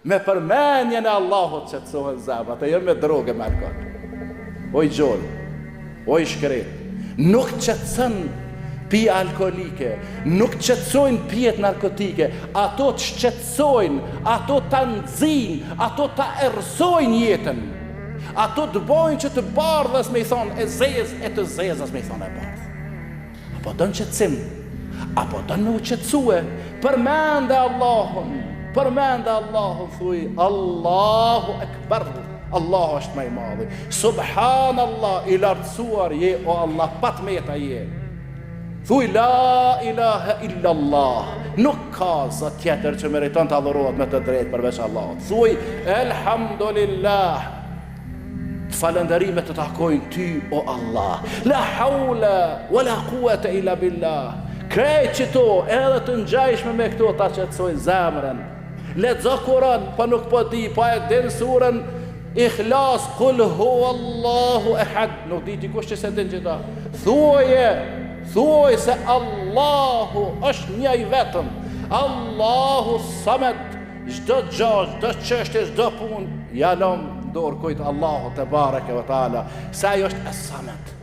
Me përmenjen e Allahut qetësohen zemrat, e jo me drogë me alkool. O i gjoll, o i shkret, nuk qetëson pija alkoolike, nuk qetësojnë pijet narkotike, ato të shqetësojnë, ato të nxijnë, ato të errësojnë jetën, ato të bojnë që të bardhës me i thonë e zezë, e të zezës me i thonë e bardhë. Apo do në qetësim, apo do në u qetësue, përmende Allahun, thuj, Allahu Ekber, Allahu është më i madhi, Subhanallah, i lartësuar je, o Allah, pat meta je. Thuj, la ilaha illallah, nuk ka zot tjetër që meriton të adhurohet me të drejtë përveç Allahut. Thuj, elhamdulillah, të falënderimet të takojnë ty, o Allah. La haula, wa la quwata illa billah. Krejt që to, edhe të ngjajshme me këto, ta qetësojnë zemrën. Lexo Kur'an, pa nuk po di, pa e din surën Ikhlas, kul huwallahu ahad. Nuk di ti kush që se din gjitha. Thuaj se Allahu është një i vetëm. Allahu Samed, çdo gjë, çdo çështje, çdo punë, ja lëm dorë kujt Allahu te bareke ve taala, se ai është as-Samed.